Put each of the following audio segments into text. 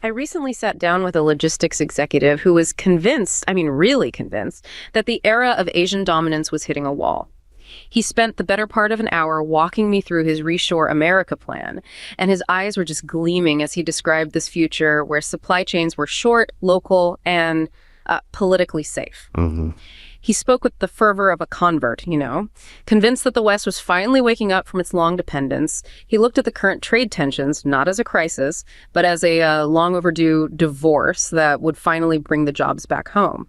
I recently sat down with a logistics executive who was convinced, really convinced, that the era of Asian dominance was hitting a wall. He spent the better part of an hour walking me through his Reshore America plan, and his eyes were just gleaming as he described this future where supply chains were short, local, and politically safe. He spoke with the fervor of a convert, convinced that the West was finally waking up from its long dependence. He looked at the current trade tensions, not as a crisis, but as a long overdue divorce that would finally bring the jobs back home.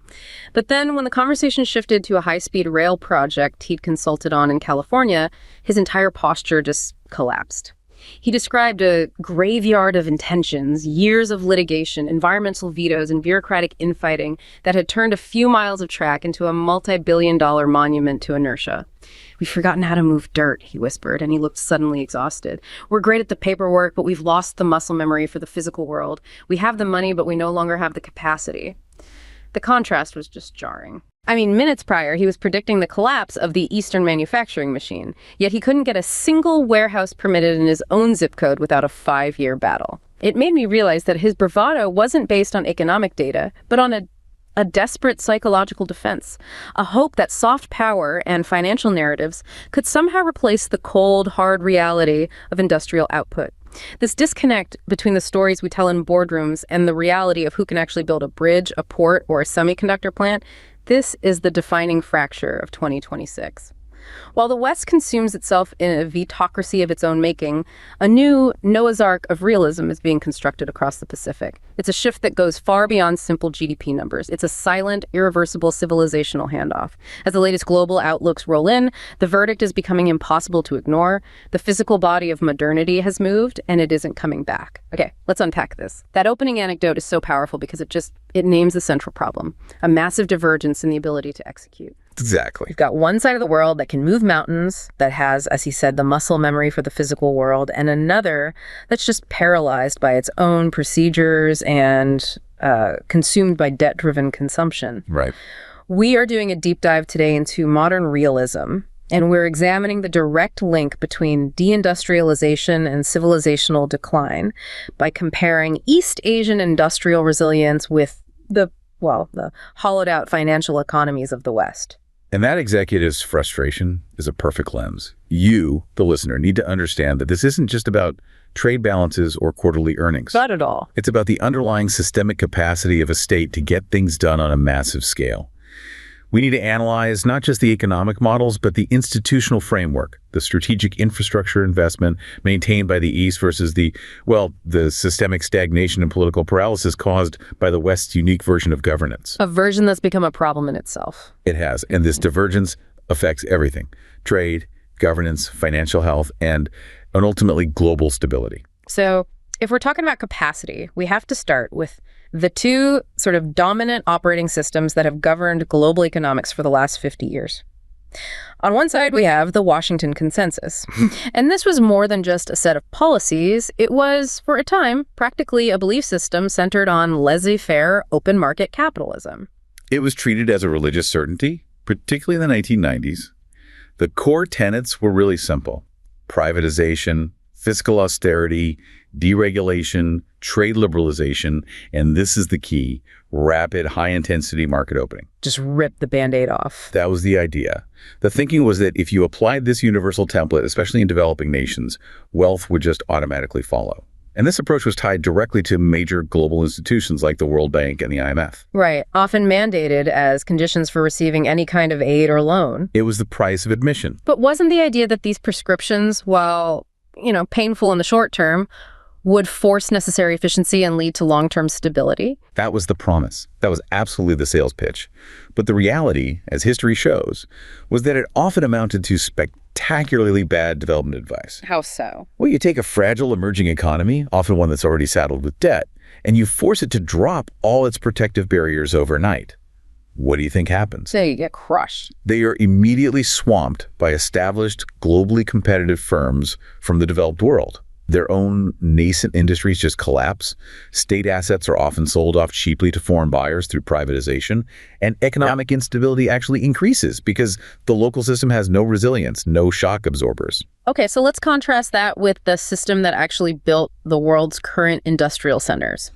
But then when the conversation shifted to a high-speed rail project he'd consulted on in California, his entire posture just collapsed. He described a graveyard of intentions, years of litigation, environmental vetoes, and bureaucratic infighting that had turned a few miles of track into a multi-billion-dollar monument to inertia. "We've forgotten how to move dirt," he whispered, and he looked suddenly exhausted. "We're great at the paperwork, but we've lost the muscle memory for the physical world. We have the money, but we no longer have the capacity." The contrast was just jarring. Minutes prior, he was predicting the collapse of the Eastern manufacturing machine, yet he couldn't get a single warehouse permitted in his own zip code without a 5-year battle. It made me realize that his bravado wasn't based on economic data, but on a desperate psychological defense, a hope that soft power and financial narratives could somehow replace the cold, hard reality of industrial output. This disconnect between the stories we tell in boardrooms and the reality of who can actually build a bridge, a port, or a semiconductor plant, this is the defining fracture of 2026. While the West consumes itself in a vetocracy of its own making, a new Noah's Ark of realism is being constructed across the Pacific. It's a shift that goes far beyond simple GDP numbers. It's a silent, irreversible civilizational handoff. As the latest global outlooks roll in, the verdict is becoming impossible to ignore. The physical body of modernity has moved, and it isn't coming back. Okay, let's unpack this. That opening anecdote is so powerful because it names the central problem, a massive divergence in the ability to execute. Exactly. You've got one side of the world that can move mountains, that has, as he said, the muscle memory for the physical world, and another that's just paralyzed by its own procedures and consumed by debt-driven consumption. Right. We are doing a deep dive today into modern realism, and we're examining the direct link between deindustrialization and civilizational decline by comparing East Asian industrial resilience with the hollowed-out financial economies of the West. And that executive's frustration is a perfect lens. You, the listener, need to understand that this isn't just about trade balances or quarterly earnings. Not at all. It's about the underlying systemic capacity of a state to get things done on a massive scale. We need to analyze not just the economic models, but the institutional framework, the strategic infrastructure investment maintained by the East versus the systemic stagnation and political paralysis caused by the West's unique version of governance. A version that's become a problem in itself. It has. And this divergence affects everything: trade, governance, financial health, and ultimately global stability. So if we're talking about capacity, we have to start with the two sort of dominant operating systems that have governed global economics for the last 50 years. On one side, we have the Washington Consensus. And this was more than just a set of policies. It was, for a time, practically a belief system centered on laissez-faire, open market capitalism. It was treated as a religious certainty, particularly in the 1990s. The core tenets were really simple: privatization, fiscal austerity, deregulation, trade liberalization, and this is the key: rapid, high-intensity market opening. Just rip the Band-Aid off. That was the idea. The thinking was that if you applied this universal template, especially in developing nations, wealth would just automatically follow. And this approach was tied directly to major global institutions like the World Bank and the IMF. Right, often mandated as conditions for receiving any kind of aid or loan. It was the price of admission. But wasn't the idea that these prescriptions, while, painful in the short term, would force necessary efficiency and lead to long-term stability? That was the promise. That was absolutely the sales pitch. But the reality, as history shows, was that it often amounted to spectacularly bad development advice. How so? Well, you take a fragile emerging economy, often one that's already saddled with debt, and you force it to drop all its protective barriers overnight. What do you think happens? So you get crushed. They are immediately swamped by established, globally competitive firms from the developed world. Their own nascent industries just collapse. State assets are often sold off cheaply to foreign buyers through privatization. And economic instability actually increases because the local system has no resilience, no shock absorbers. Okay, so let's contrast that with the system that actually built the world's current industrial centers.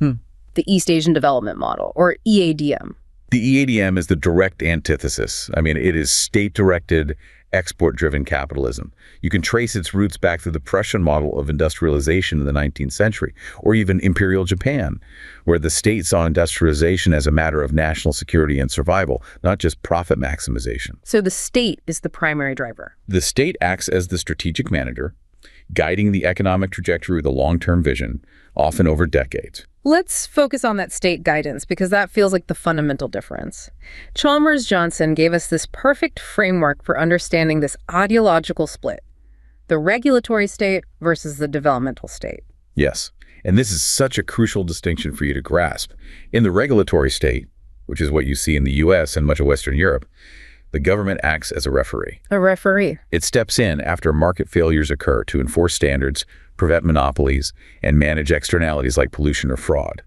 the East Asian Development Model, or EADM. The EADM is the direct antithesis. I mean, it is state-directed, export-driven capitalism. You can trace its roots back to the Prussian model of industrialization in the 19th century, or even Imperial Japan, where the state saw industrialization as a matter of national security and survival, not just profit maximization. So the state is the primary driver. The state acts as the strategic manager, guiding the economic trajectory with a long-term vision, often over decades. Let's focus on that state guidance because that feels like the fundamental difference. Chalmers-Johnson gave us this perfect framework for understanding this ideological split, the regulatory state versus the developmental state. Yes, and this is such a crucial distinction for you to grasp. In the regulatory state, which is what you see in the US and much of Western Europe, the government acts as a referee. A referee. It steps in after market failures occur to enforce standards, prevent monopolies, and manage externalities like pollution or fraud.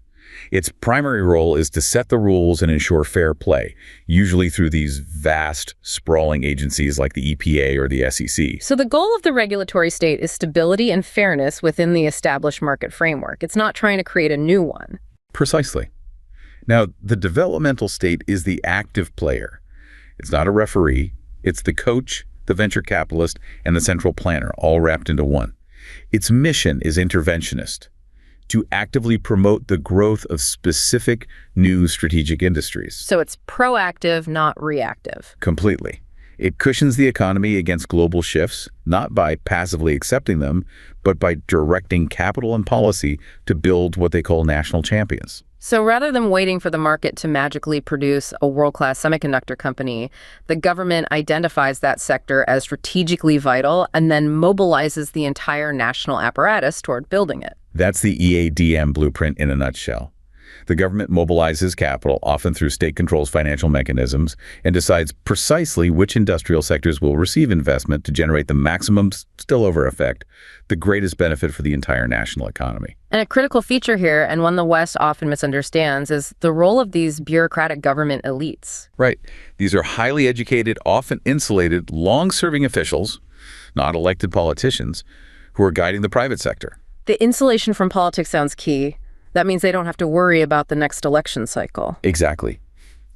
Its primary role is to set the rules and ensure fair play, usually through these vast, sprawling agencies like the EPA or the SEC. So the goal of the regulatory state is stability and fairness within the established market framework. It's not trying to create a new one. Precisely. Now, the developmental state is the active player. It's not a referee. It's the coach, the venture capitalist, and the central planner, all wrapped into one. Its mission is interventionist, to actively promote the growth of specific new strategic industries. So it's proactive, not reactive. Completely. It cushions the economy against global shifts, not by passively accepting them, but by directing capital and policy to build what they call national champions. So rather than waiting for the market to magically produce a world-class semiconductor company, the government identifies that sector as strategically vital and then mobilizes the entire national apparatus toward building it. That's the EADM blueprint in a nutshell. The government mobilizes capital, often through state controls financial mechanisms, and decides precisely which industrial sectors will receive investment to generate the maximum spillover effect, the greatest benefit for the entire national economy. And a critical feature here, and one the West often misunderstands, is the role of these bureaucratic government elites. Right. These are highly educated, often insulated, long-serving officials, not elected politicians, who are guiding the private sector. The insulation from politics sounds key. That means they don't have to worry about the next election cycle. Exactly.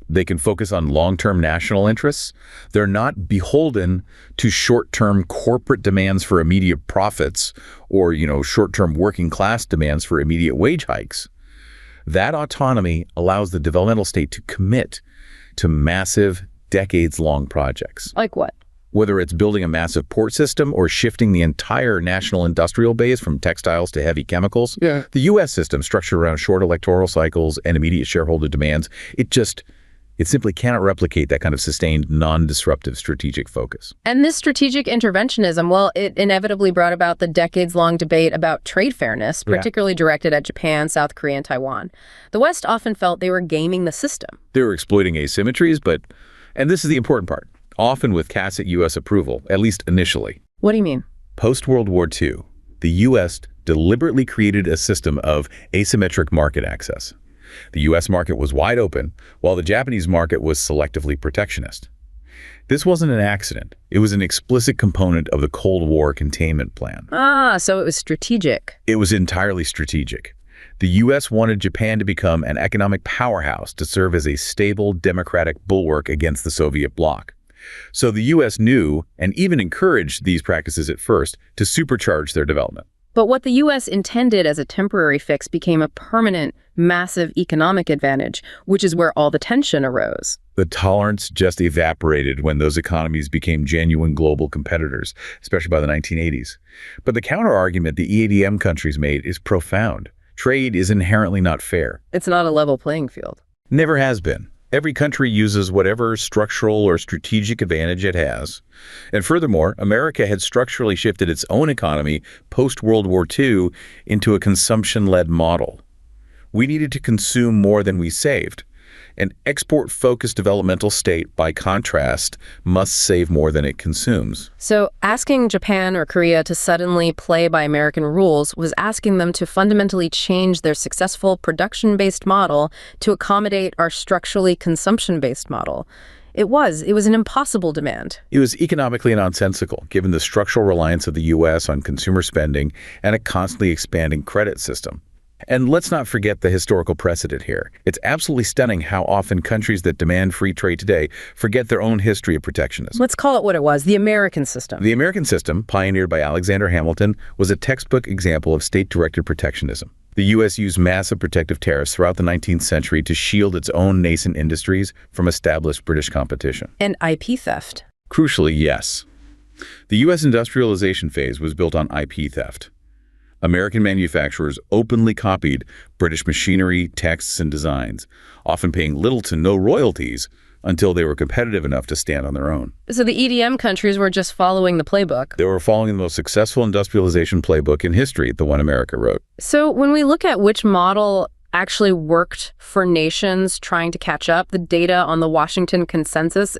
They can focus on long-term national interests. They're not beholden to short-term corporate demands for immediate profits or, short-term working class demands for immediate wage hikes. That autonomy allows the developmental state to commit to massive, decades-long projects. Like what? Whether it's building a massive port system or shifting the entire national industrial base from textiles to heavy chemicals, the U.S. system structured around short electoral cycles and immediate shareholder demands, it simply cannot replicate that kind of sustained, non-disruptive strategic focus. And this strategic interventionism, well, it inevitably brought about the decades-long debate about trade fairness, particularly directed at Japan, South Korea, and Taiwan. The West often felt they were gaming the system. They were exploiting asymmetries, and this is the important part, often with tacit U.S. approval, at least initially. What do you mean? Post-World War II, the U.S. deliberately created a system of asymmetric market access. The U.S. market was wide open, while the Japanese market was selectively protectionist. This wasn't an accident. It was an explicit component of the Cold War containment plan. So it was strategic. It was entirely strategic. The U.S. wanted Japan to become an economic powerhouse to serve as a stable, democratic bulwark against the Soviet bloc. So the U.S. knew, and even encouraged these practices at first, to supercharge their development. But what the U.S. intended as a temporary fix became a permanent, massive economic advantage, which is where all the tension arose. The tolerance just evaporated when those economies became genuine global competitors, especially by the 1980s. But the counter-argument the EADM countries made is profound. Trade is inherently not fair. It's not a level playing field. Never has been. Every country uses whatever structural or strategic advantage it has. And furthermore, America had structurally shifted its own economy post-World War II into a consumption-led model. We needed to consume more than we saved. An export-focused developmental state, by contrast, must save more than it consumes. So asking Japan or Korea to suddenly play by American rules was asking them to fundamentally change their successful production-based model to accommodate our structurally consumption-based model. It was an impossible demand. It was economically nonsensical, given the structural reliance of the U.S. on consumer spending and a constantly expanding credit system. And let's not forget the historical precedent here. It's absolutely stunning how often countries that demand free trade today forget their own history of protectionism. Let's call it what it was, the American system. The American system, pioneered by Alexander Hamilton, was a textbook example of state-directed protectionism. The U.S. used massive protective tariffs throughout the 19th century to shield its own nascent industries from established British competition. And IP theft. Crucially, yes. The U.S. industrialization phase was built on IP theft. American manufacturers openly copied British machinery, texts, and designs, often paying little to no royalties until they were competitive enough to stand on their own. So the EADM countries were just following the playbook. They were following the most successful industrialization playbook in history, the one America wrote. So when we look at which model actually worked for nations trying to catch up, the data on the Washington Consensus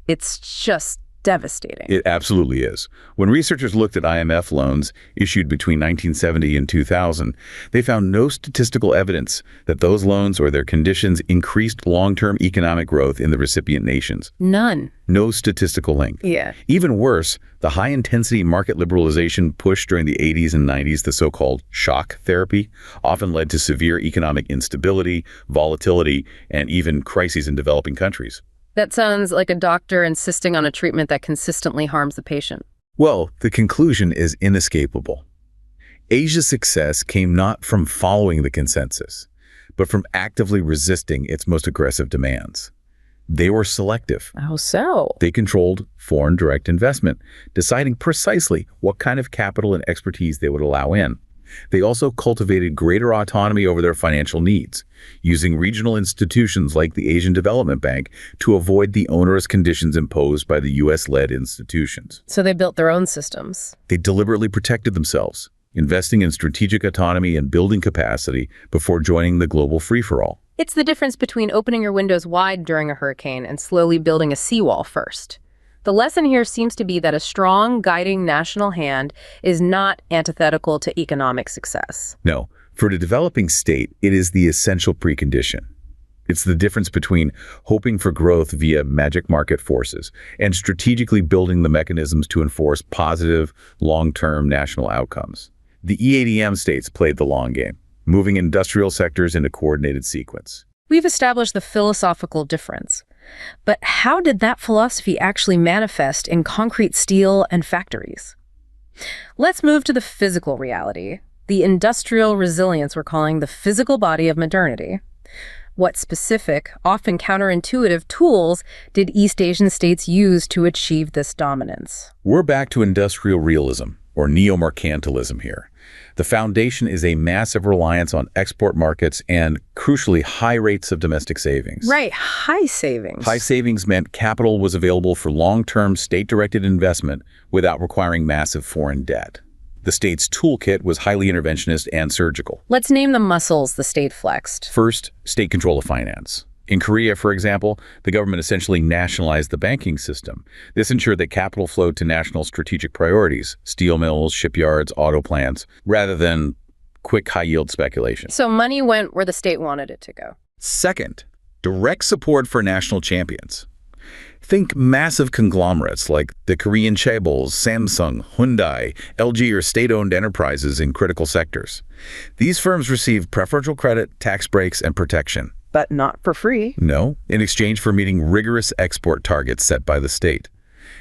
it's just devastating. It absolutely is. When researchers looked at IMF loans issued between 1970 and 2000, they found no statistical evidence that those loans or their conditions increased long-term economic growth in the recipient nations. None. No statistical link. Yeah. Even worse, the high-intensity market liberalization push during the 80s and 90s, the so-called shock therapy, often led to severe economic instability, volatility, and even crises in developing countries. That sounds like a doctor insisting on a treatment that consistently harms the patient. Well, the conclusion is inescapable. Asia's success came not from following the consensus, but from actively resisting its most aggressive demands. They were selective. How so? They controlled foreign direct investment, deciding precisely what kind of capital and expertise they would allow in. They also cultivated greater autonomy over their financial needs, using regional institutions like the Asian Development Bank to avoid the onerous conditions imposed by the U.S.-led institutions. So they built their own systems. They deliberately protected themselves, investing in strategic autonomy and building capacity before joining the global free-for-all. It's the difference between opening your windows wide during a hurricane and slowly building a seawall first. The lesson here seems to be that a strong, guiding national hand is not antithetical to economic success. No, for the developing state, it is the essential precondition. It's the difference between hoping for growth via magic market forces and strategically building the mechanisms to enforce positive, long-term national outcomes. The EADM states played the long game, moving industrial sectors in a coordinated sequence. We've established the philosophical difference. But how did that philosophy actually manifest in concrete steel and factories? Let's move to the physical reality, the industrial resilience we're calling the physical body of modernity. What specific, often counterintuitive tools did East Asian states use to achieve this dominance? We're back to industrial realism, or neo-mercantilism here. The foundation is a massive reliance on export markets and, crucially, high rates of domestic savings. Right, high savings. High savings meant capital was available for long-term state-directed investment without requiring massive foreign debt. The state's toolkit was highly interventionist and surgical. Let's name the muscles the state flexed. First, state control of finance. In Korea, for example, the government essentially nationalized the banking system. This ensured that capital flowed to national strategic priorities, steel mills, shipyards, auto plants, rather than quick high-yield speculation. So money went where the state wanted it to go. Second, direct support for national champions. Think massive conglomerates like the Korean Chaebols, Samsung, Hyundai, LG, or state-owned enterprises in critical sectors. These firms received preferential credit, tax breaks, and protection. But not for free. No, in exchange for meeting rigorous export targets set by the state.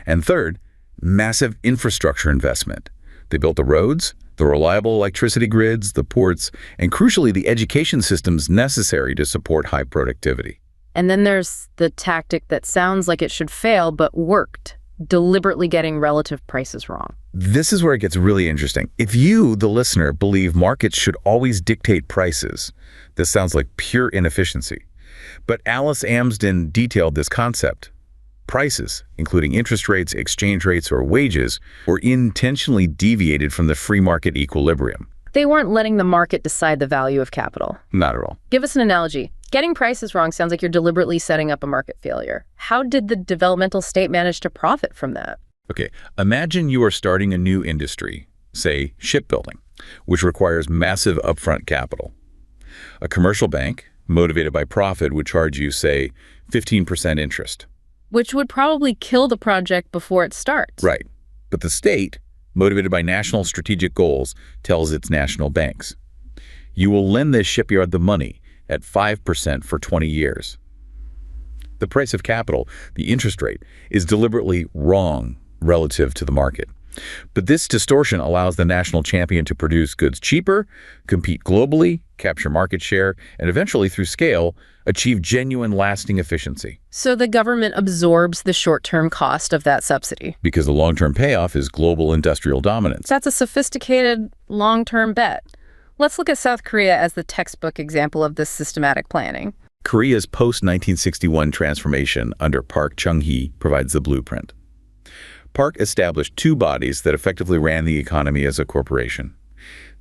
And third, massive infrastructure investment. They built the roads, the reliable electricity grids, the ports, and crucially, the education systems necessary to support high productivity. And then there's the tactic that sounds like it should fail, but worked, deliberately getting relative prices wrong. This is where it gets really interesting. If you, the listener, believe markets should always dictate prices, this sounds like pure inefficiency. But Alice Amsden detailed this concept. Prices, including interest rates, exchange rates, or wages, were intentionally deviated from the free market equilibrium. They weren't letting the market decide the value of capital. Not at all. Give us an analogy. Getting prices wrong sounds like you're deliberately setting up a market failure. How did the developmental state manage to profit from that? Okay, imagine you are starting a new industry, say shipbuilding, which requires massive upfront capital. A commercial bank, motivated by profit, would charge you, say, 15% interest. Which would probably kill the project before it starts. Right. But the state, motivated by national strategic goals, tells its national banks, You will lend this shipyard the money at 5% for 20 years. The price of capital, the interest rate, is deliberately wrong relative to the market. But this distortion allows the national champion to produce goods cheaper, compete globally, capture market share, and eventually, through scale, achieve genuine lasting efficiency. So the government absorbs the short-term cost of that subsidy. Because the long-term payoff is global industrial dominance. That's a sophisticated long-term bet. Let's look at South Korea as the textbook example of this systematic planning. Korea's post-1961 transformation under Park Chung-hee provides the blueprint. Park established two bodies that effectively ran the economy as a corporation.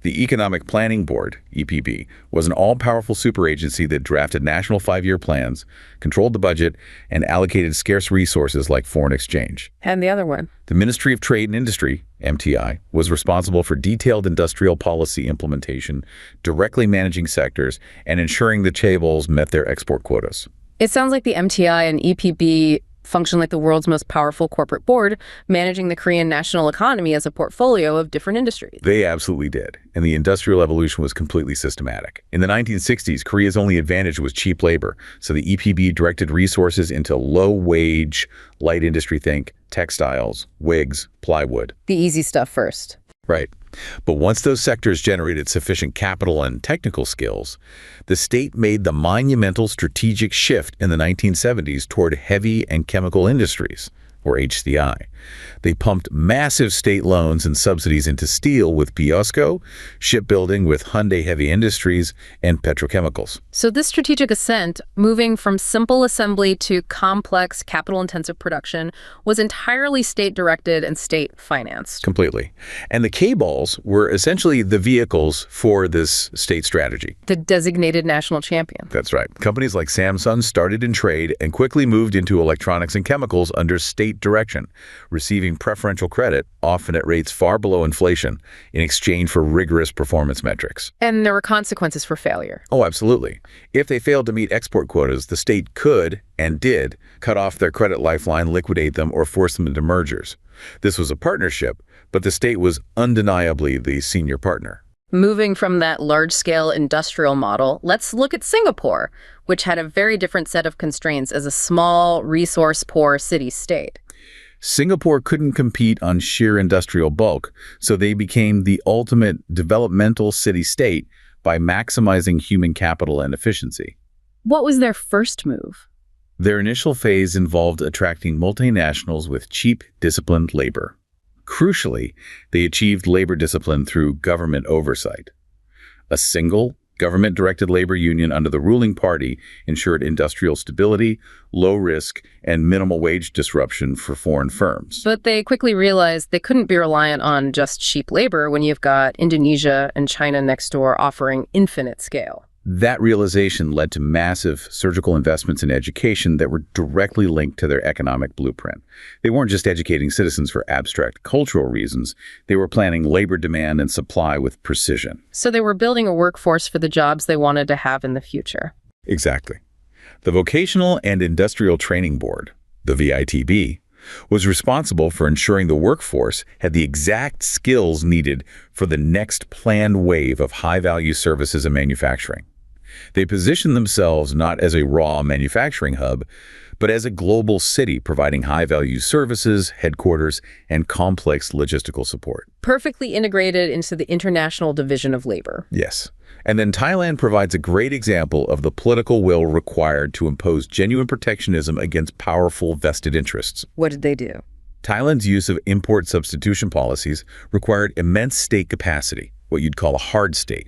The Economic Planning Board, EPB, was an all-powerful super agency that drafted national 5-year plans, controlled the budget, and allocated scarce resources like foreign exchange. And the other one? The Ministry of Trade and Industry, MTI, was responsible for detailed industrial policy implementation, directly managing sectors, and ensuring the Chaebols met their export quotas. It sounds like the MTI and EPB function like the world's most powerful corporate board, managing the Korean national economy as a portfolio of different industries. They absolutely did, and the industrial evolution was completely systematic. In the 1960s, Korea's only advantage was cheap labor, so the EPB directed resources into low-wage, light industry, think textiles, wigs, plywood. The easy stuff first. Right. But once those sectors generated sufficient capital and technical skills, the state made the monumental strategic shift in the 1970s toward heavy and chemical industries, or HCI. They pumped massive state loans and subsidies into steel with POSCO, shipbuilding with Hyundai Heavy Industries, and petrochemicals. So this strategic ascent, moving from simple assembly to complex, capital-intensive production, was entirely state-directed and state-financed. Completely. And the Chaebols were essentially the vehicles for this state strategy. The designated national champion. That's right. Companies like Samsung started in trade and quickly moved into electronics and chemicals under state direction, receiving preferential credit, often at rates far below inflation, in exchange for rigorous performance metrics. And there were consequences for failure. Oh, absolutely. If they failed to meet export quotas, the state could, and did, cut off their credit lifeline, liquidate them, or force them into mergers. This was a partnership, but the state was undeniably the senior partner. Moving from that large-scale industrial model, let's look at Singapore, which had a very different set of constraints as a small, resource-poor city-state. Singapore couldn't compete on sheer industrial bulk, so they became the ultimate developmental city-state by maximizing human capital and efficiency. What was their first move? Their initial phase involved attracting multinationals with cheap, disciplined labor. Crucially, they achieved labor discipline through government oversight. A single, government-directed labor union under the ruling party ensured industrial stability, low risk, and minimal wage disruption for foreign firms. But they quickly realized they couldn't be reliant on just cheap labor when you've got Indonesia and China next door offering infinite scale. That realization led to massive surgical investments in education that were directly linked to their economic blueprint. They weren't just educating citizens for abstract cultural reasons. They were planning labor demand and supply with precision. So they were building a workforce for the jobs they wanted to have in the future. Exactly. The Vocational and Industrial Training Board, the VITB, was responsible for ensuring the workforce had the exact skills needed for the next planned wave of high-value services and manufacturing. They positioned themselves not as a raw manufacturing hub, but as a global city providing high-value services, headquarters, and complex logistical support. Perfectly integrated into the international division of labor. Yes. And then Thailand provides a great example of the political will required to impose genuine protectionism against powerful vested interests. What did they do? Thailand's use of import substitution policies required immense state capacity, what you'd call a hard state.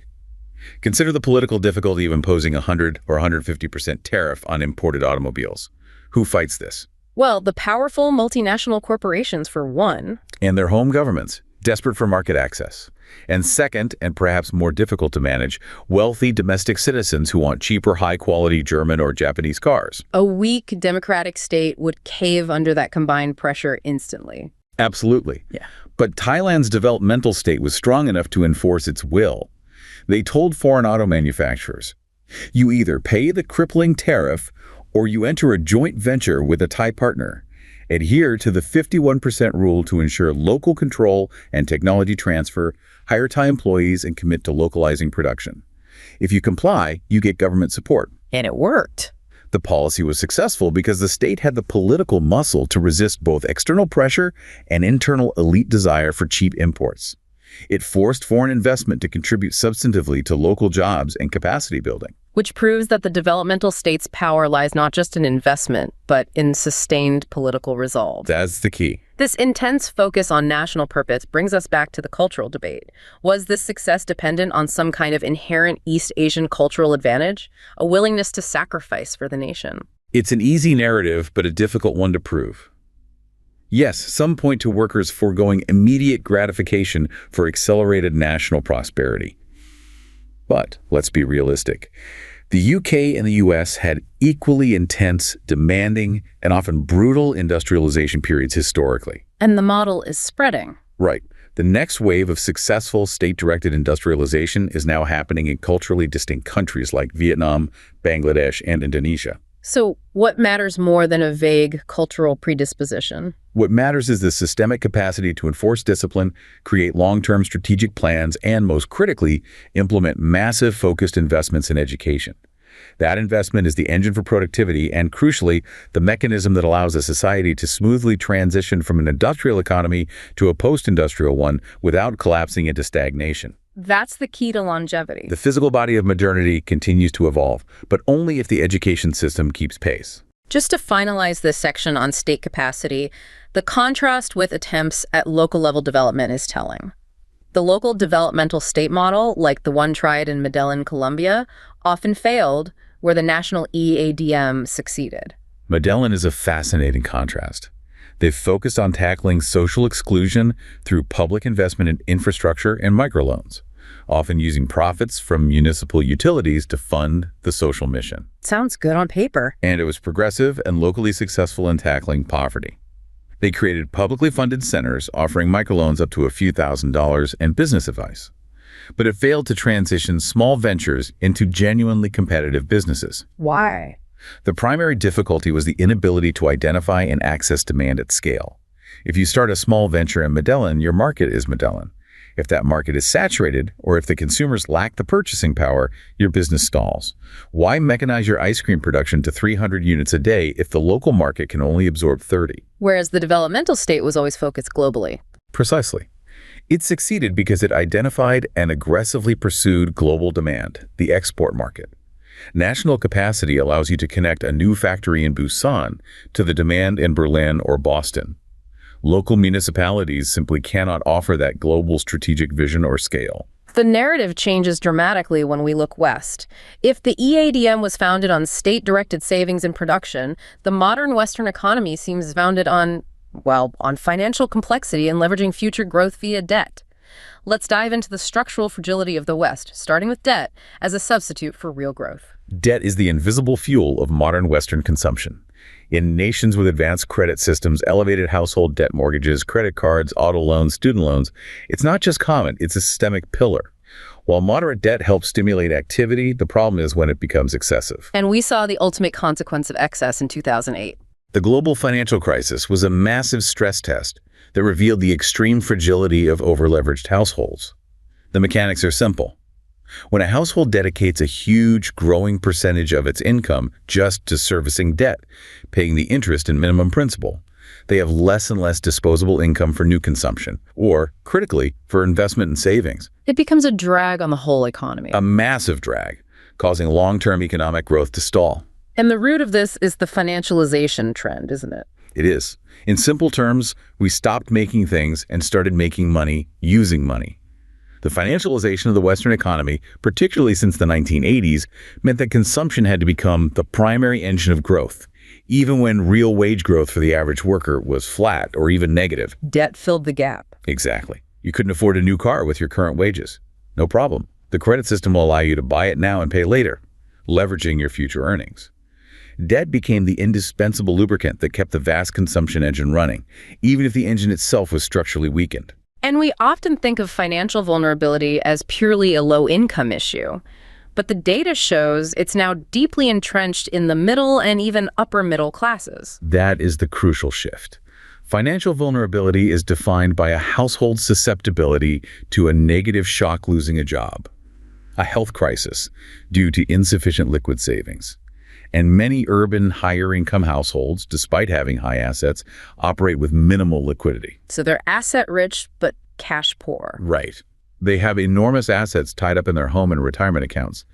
Consider the political difficulty of imposing 100 or 150% tariff on imported automobiles. Who fights this? Well, the powerful multinational corporations, for one. And their home governments, desperate for market access. And second, and perhaps more difficult to manage, wealthy domestic citizens who want cheaper, high-quality German or Japanese cars. A weak democratic state would cave under that combined pressure instantly. Absolutely. Yeah. But Thailand's developmental state was strong enough to enforce its will. They told foreign auto manufacturers, you either pay the crippling tariff or you enter a joint venture with a Thai partner. Adhere to the 51% rule to ensure local control and technology transfer, hire Thai employees, and commit to localizing production. If you comply, you get government support. And it worked. The policy was successful because the state had the political muscle to resist both external pressure and internal elite desire for cheap imports. It forced foreign investment to contribute substantively to local jobs and capacity building. Which proves that the developmental state's power lies not just in investment, but in sustained political resolve. That's the key. This intense focus on national purpose brings us back to the cultural debate. Was this success dependent on some kind of inherent East Asian cultural advantage, a willingness to sacrifice for the nation? It's an easy narrative, but a difficult one to prove. Yes, some point to workers foregoing immediate gratification for accelerated national prosperity. But let's be realistic. The UK and the US had equally intense, demanding, and often brutal industrialization periods historically. And the model is spreading. Right. The next wave of successful state-directed industrialization is now happening in culturally distinct countries like Vietnam, Bangladesh, and Indonesia. So what matters more than a vague cultural predisposition? What matters is the systemic capacity to enforce discipline, create long-term strategic plans, and most critically, implement massive focused investments in education. That investment is the engine for productivity and, crucially, the mechanism that allows a society to smoothly transition from an industrial economy to a post-industrial one without collapsing into stagnation. That's the key to longevity. The physical body of modernity continues to evolve, but only if the education system keeps pace. Just to finalize this section on state capacity, the contrast with attempts at local-level development is telling. The local developmental state model, like the one tried in Medellin, Colombia, often failed where the national EADM succeeded. Medellin is a fascinating contrast. They've focused on tackling social exclusion through public investment in infrastructure and microloans, often using profits from municipal utilities to fund the social mission. Sounds good on paper. And it was progressive and locally successful in tackling poverty. They created publicly funded centers offering microloans up to a few $1,000s and business advice. But it failed to transition small ventures into genuinely competitive businesses. Why? The primary difficulty was the inability to identify and access demand at scale. If you start a small venture in Medellin, your market is Medellin. If that market is saturated, or if the consumers lack the purchasing power, your business stalls. Why mechanize your ice cream production to 300 units a day if the local market can only absorb 30? Whereas the developmental state was always focused globally. Precisely. It succeeded because it identified and aggressively pursued global demand, the export market. National capacity allows you to connect a new factory in Busan to the demand in Berlin or Boston. Local municipalities simply cannot offer that global strategic vision or scale. The narrative changes dramatically when we look west. If the EADM was founded on state-directed savings and production, the modern Western economy seems founded on financial complexity and leveraging future growth via debt. Let's dive into the structural fragility of the West, starting with debt as a substitute for real growth. Debt is the invisible fuel of modern Western consumption. In nations with advanced credit systems, elevated household debt mortgages, credit cards, auto loans, student loans, it's not just common, it's a systemic pillar. While moderate debt helps stimulate activity, the problem is when it becomes excessive. And we saw the ultimate consequence of excess in 2008. The global financial crisis was a massive stress test that revealed the extreme fragility of over-leveraged households. The mechanics are simple. When a household dedicates a huge, growing percentage of its income just to servicing debt, paying the interest and minimum principal, they have less and less disposable income for new consumption, or, critically, for investment and savings. It becomes a drag on the whole economy. A massive drag, causing long-term economic growth to stall. And the root of this is the financialization trend, isn't it? It is. In simple terms, we stopped making things and started making money using money. The financialization of the Western economy, particularly since the 1980s, meant that consumption had to become the primary engine of growth, even when real wage growth for the average worker was flat or even negative. Debt filled the gap. Exactly. You couldn't afford a new car with your current wages. No problem. The credit system will allow you to buy it now and pay later, leveraging your future earnings. Debt became the indispensable lubricant that kept the vast consumption engine running, even if the engine itself was structurally weakened. And we often think of financial vulnerability as purely a low-income issue. But the data shows it's now deeply entrenched in the middle and even upper middle classes. That is the crucial shift. Financial vulnerability is defined by a household's susceptibility to a negative shock losing a job. a health crisis due to insufficient liquid savings. And many urban higher-income households, despite having high assets, operate with minimal liquidity. So they're asset-rich, but cash-poor. Right. They have enormous assets tied up in their home and retirement accounts,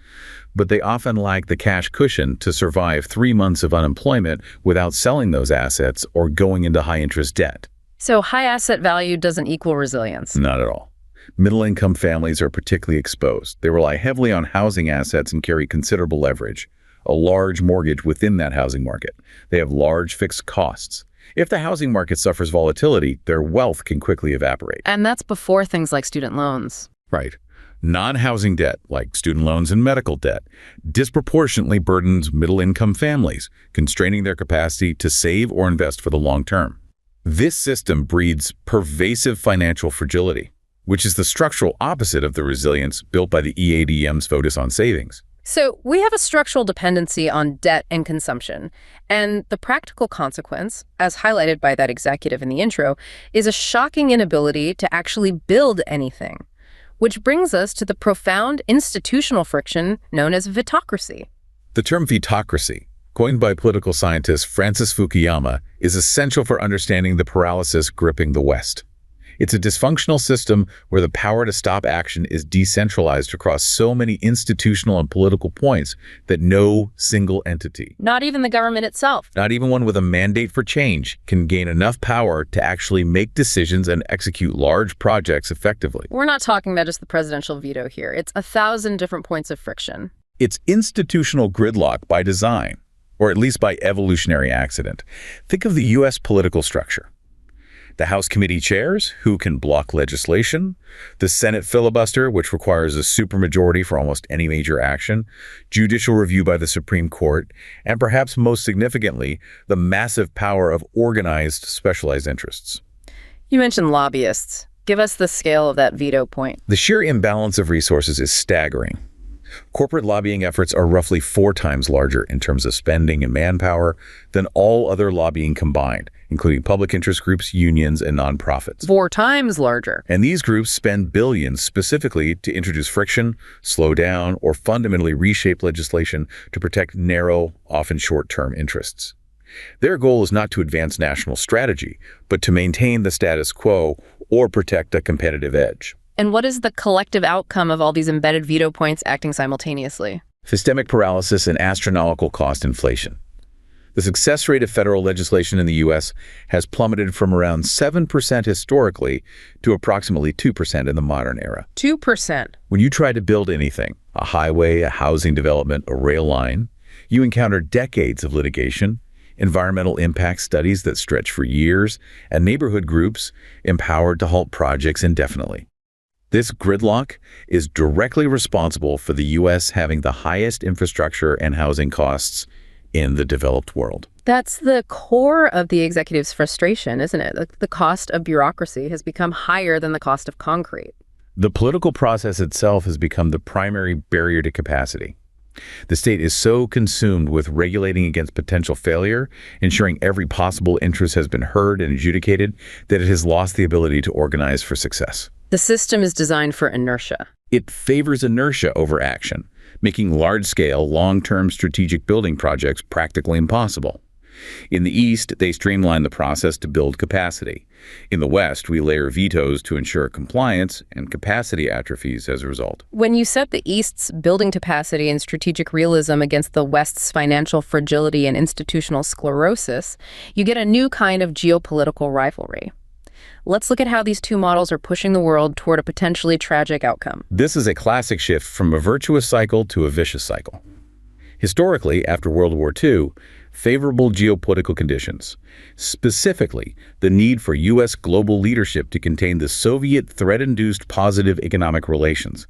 but they often lack the cash cushion to survive 3 months of unemployment without selling those assets or going into high-interest debt. So high asset value doesn't equal resilience. Not at all. Middle-income families are particularly exposed. They rely heavily on housing assets and carry considerable leverage, a large mortgage within that housing market. They have large fixed costs. If the housing market suffers volatility, their wealth can quickly evaporate. And that's before things like student loans. Right. Non-housing debt, like student loans and medical debt, disproportionately burdens middle-income families, constraining their capacity to save or invest for the long term. This system breeds pervasive financial fragility, which is the structural opposite of the resilience built by the EADM's focus on savings. So we have a structural dependency on debt and consumption, and the practical consequence, as highlighted by that executive in the intro, is a shocking inability to actually build anything, which brings us to the profound institutional friction known as vetocracy. The term vetocracy, coined by political scientist Francis Fukuyama, is essential for understanding the paralysis gripping the West. It's a dysfunctional system where the power to stop action is decentralized across so many institutional and political points that no single entity, Not even the government itself. not even one with a mandate for change, can gain enough power to actually make decisions and execute large projects effectively. We're not talking about just the presidential veto here. It's 1,000 different points of friction. It's institutional gridlock by design, or at least by evolutionary accident. Think of the U.S. political structure. The House committee chairs, who can block legislation, the Senate filibuster, which requires a supermajority for almost any major action, judicial review by the Supreme Court, and perhaps most significantly, the massive power of organized specialized interests. You mentioned lobbyists. Give us the scale of that veto point. The sheer imbalance of resources is staggering. Corporate lobbying efforts are roughly 4 times larger in terms of spending and manpower than all other lobbying combined, including public interest groups, unions, and nonprofits. 4 times larger. And these groups spend billions specifically to introduce friction, slow down, or fundamentally reshape legislation to protect narrow, often short-term interests. Their goal is not to advance national strategy, but to maintain the status quo or protect a competitive edge. And what is the collective outcome of all these embedded veto points acting simultaneously? Systemic paralysis and astronomical cost inflation. The success rate of federal legislation in the U.S. has plummeted from around 7% historically to approximately 2% in the modern era. 2%. When you try to build anything, a highway, a housing development, a rail line, you encounter decades of litigation, environmental impact studies that stretch for years, and neighborhood groups empowered to halt projects indefinitely. This gridlock is directly responsible for the U.S. having the highest infrastructure and housing costs in the developed world. That's the core of the executive's frustration, isn't it? The cost of bureaucracy has become higher than the cost of concrete. The political process itself has become the primary barrier to capacity. The state is so consumed with regulating against potential failure, ensuring every possible interest has been heard and adjudicated, that it has lost the ability to organize for success. The system is designed for inertia. It favors inertia over action, making large-scale, long-term strategic building projects practically impossible. In the East, they streamline the process to build capacity. In the West, we layer vetoes to ensure compliance, and capacity atrophies as a result. When you set the East's building capacity and strategic realism against the West's financial fragility and institutional sclerosis, you get a new kind of geopolitical rivalry. Let's look at how these two models are pushing the world toward a potentially tragic outcome. This is a classic shift from a virtuous cycle to a vicious cycle. Historically, after World War II, favorable geopolitical conditions, specifically the need for U.S. global leadership to contain the Soviet threat-induced positive economic relations.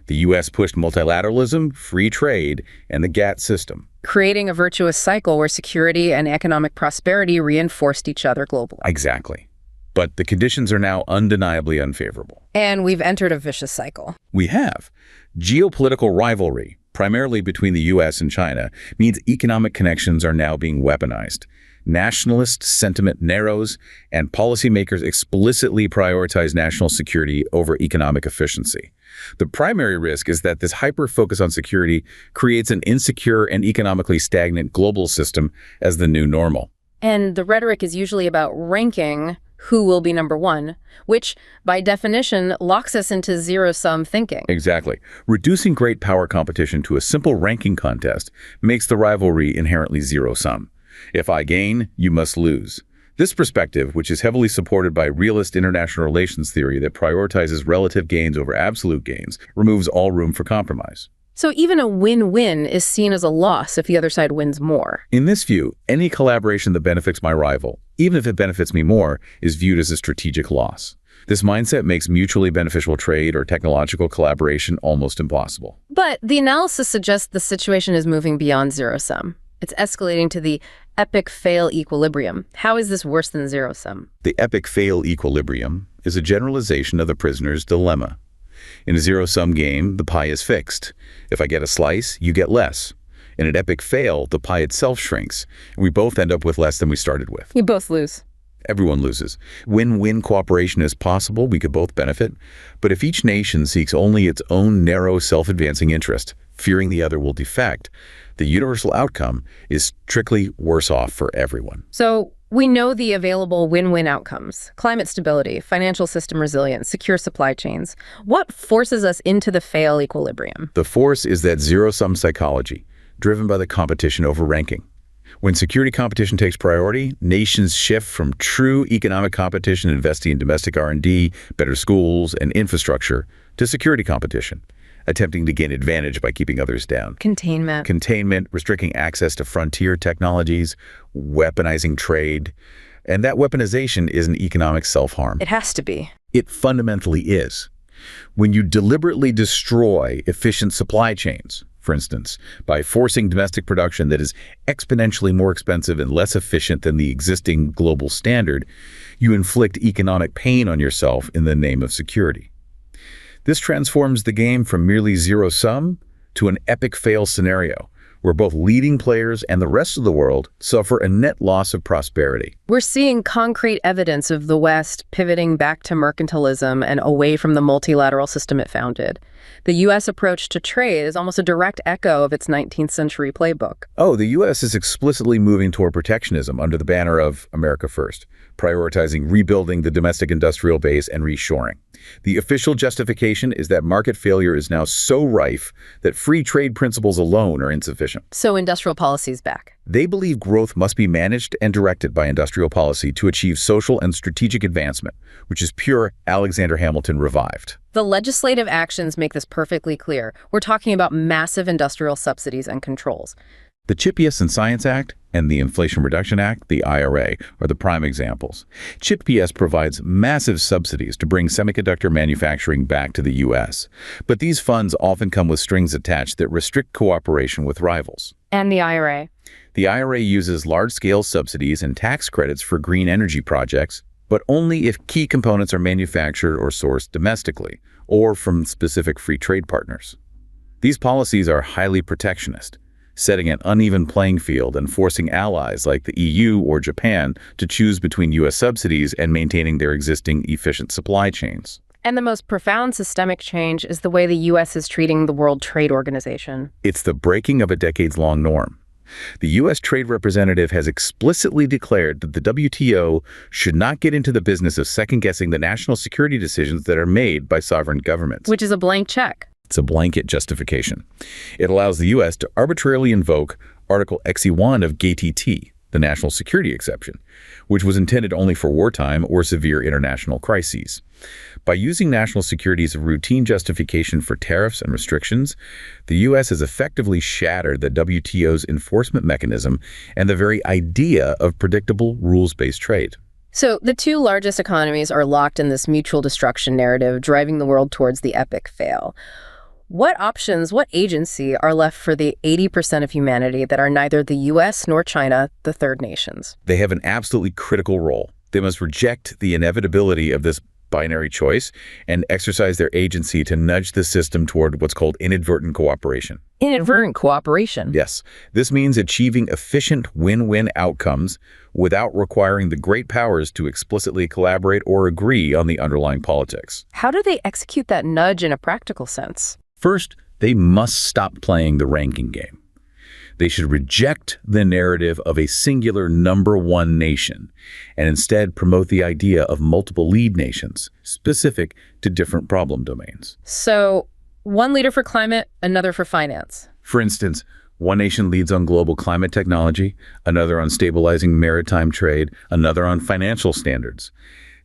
The U.S. pushed multilateralism, free trade, and the GATT system, creating a virtuous cycle where security and economic prosperity reinforced each other globally. Exactly. But the conditions are now undeniably unfavorable. And we've entered a vicious cycle. We have. Geopolitical rivalry, primarily between the U.S. and China, means economic connections are now being weaponized. Nationalist sentiment narrows, and policymakers explicitly prioritize national security over economic efficiency. The primary risk is that this hyper-focus on security creates an insecure and economically stagnant global system as the new normal. And the rhetoric is usually about ranking who will be number one, which, by definition, locks us into zero-sum thinking. Exactly. Reducing great power competition to a simple ranking contest makes the rivalry inherently zero-sum. If I gain, you must lose. This perspective, which is heavily supported by realist international relations theory that prioritizes relative gains over absolute gains, removes all room for compromise. So even a win-win is seen as a loss if the other side wins more. In this view, any collaboration that benefits my rival, even if it benefits me more, is viewed as a strategic loss. This mindset makes mutually beneficial trade or technological collaboration almost impossible. But the analysis suggests the situation is moving beyond zero-sum. It's escalating to the epic fail equilibrium. How is this worse than zero-sum? The epic fail equilibrium is a generalization of the prisoner's dilemma. In a zero-sum game, the pie is fixed. If I get a slice, you get less. In an epic fail, the pie itself shrinks, and we both end up with less than we started with. You both lose. Everyone loses. Win-win cooperation is possible, we could both benefit. But if each nation seeks only its own narrow self-advancing interest, fearing the other will defect, the universal outcome is strictly worse off for everyone. So we know the available win-win outcomes: climate stability, financial system resilience, secure supply chains. What forces us into the fail equilibrium? The force is that zero-sum psychology, driven by the competition over ranking. When security competition takes priority, nations shift from true economic competition investing in domestic R&D, better schools, and infrastructure to security competition, attempting to gain advantage by keeping others down. Containment, restricting access to frontier technologies, weaponizing trade. And that weaponization is an economic self-harm. It has to be. It fundamentally is. When you deliberately destroy efficient supply chains, for instance, by forcing domestic production that is exponentially more expensive and less efficient than the existing global standard, you inflict economic pain on yourself in the name of security. This transforms the game from merely zero-sum to an epic fail scenario, where both leading players and the rest of the world suffer a net loss of prosperity. We're seeing concrete evidence of the West pivoting back to mercantilism and away from the multilateral system it founded. The U.S. approach to trade is almost a direct echo of its 19th century playbook. Oh, the U.S. is explicitly moving toward protectionism under the banner of America First, prioritizing rebuilding the domestic industrial base and reshoring. The official justification is that market failure is now so rife that free trade principles alone are insufficient. So industrial policy is back. They believe growth must be managed and directed by industrial policy to achieve social and strategic advancement, which is pure Alexander Hamilton revived. The legislative actions make this perfectly clear. We're talking about massive industrial subsidies and controls. The CHIPS and Science Act and the Inflation Reduction Act, the IRA, are the prime examples. CHIPS provides massive subsidies to bring semiconductor manufacturing back to the U.S. But these funds often come with strings attached that restrict cooperation with rivals. And the IRA? The IRA uses large-scale subsidies and tax credits for green energy projects, but only if key components are manufactured or sourced domestically, or from specific free trade partners. These policies are highly protectionist, setting an uneven playing field and forcing allies like the EU or Japan to choose between U.S. subsidies and maintaining their existing efficient supply chains. And the most profound systemic change is the way the U.S. is treating the World Trade Organization. It's the breaking of a decades-long norm. The U.S. Trade Representative has explicitly declared that the WTO should not get into the business of second-guessing the national security decisions that are made by sovereign governments. Which is a blank check. It's a blanket justification. It allows the U.S. to arbitrarily invoke Article XE1 of GATT, the national security exception, which was intended only for wartime or severe international crises. By using national security as a routine justification for tariffs and restrictions, the U.S. has effectively shattered the WTO's enforcement mechanism and the very idea of predictable rules-based trade. So the two largest economies are locked in this mutual destruction narrative, driving the world towards the epic fail. What options, what agency are left for the 80% of humanity that are neither the U.S. nor China, the third nations? They have an absolutely critical role. They must reject the inevitability of this binary choice, and exercise their agency to nudge the system toward what's called inadvertent cooperation. Inadvertent cooperation. Yes, this means achieving efficient win-win outcomes without requiring the great powers to explicitly collaborate or agree on the underlying politics. How do they execute that nudge in a practical sense? First, they must stop playing the ranking game. They should reject the narrative of a singular number one nation and instead promote the idea of multiple lead nations, specific to different problem domains. So, one leader for climate, another for finance. For instance, one nation leads on global climate technology, another on stabilizing maritime trade, another on financial standards.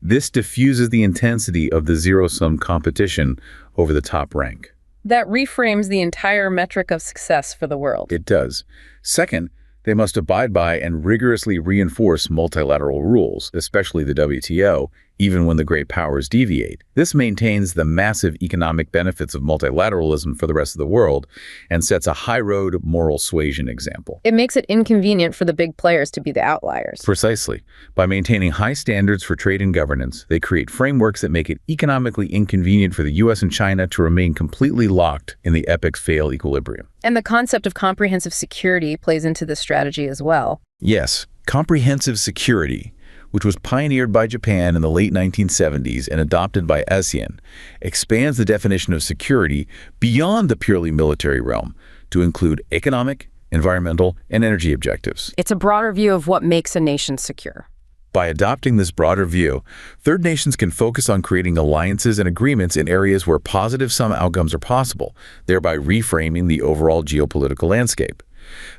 This diffuses the intensity of the zero-sum competition over the top rank. That reframes the entire metric of success for the world. It does. Second, they must abide by and rigorously reinforce multilateral rules, especially the WTO, even when the great powers deviate. This maintains the massive economic benefits of multilateralism for the rest of the world and sets a high-road moral suasion example. It makes it inconvenient for the big players to be the outliers. Precisely. By maintaining high standards for trade and governance, they create frameworks that make it economically inconvenient for the US and China to remain completely locked in the epic fail equilibrium. And the concept of comprehensive security plays into this strategy as well. Yes, comprehensive security, which was pioneered by Japan in the late 1970s and adopted by ASEAN, expands the definition of security beyond the purely military realm to include economic, environmental, and energy objectives. It's a broader view of what makes a nation secure. By adopting this broader view, third nations can focus on creating alliances and agreements in areas where positive sum outcomes are possible, thereby reframing the overall geopolitical landscape.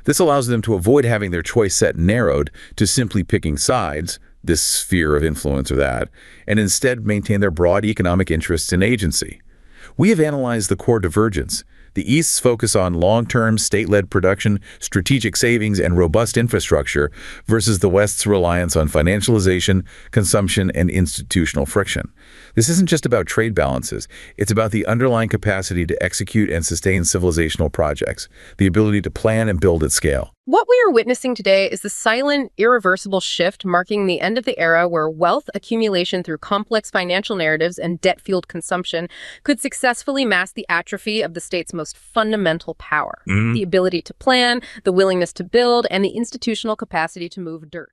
This allows them to avoid having their choice set narrowed to simply picking sides, this sphere of influence or that, and instead maintain their broad economic interests and agency. We have analyzed the core divergence. The East's focus on long-term, state-led production, strategic savings, and robust infrastructure versus the West's reliance on financialization, consumption, and institutional friction. This isn't just about trade balances. It's about the underlying capacity to execute and sustain civilizational projects, the ability to plan and build at scale. What we are witnessing today is the silent, irreversible shift marking the end of the era where wealth accumulation through complex financial narratives and debt-fueled consumption could successfully mask the atrophy of the state's most fundamental power, the ability to plan, the willingness to build, and the institutional capacity to move dirt.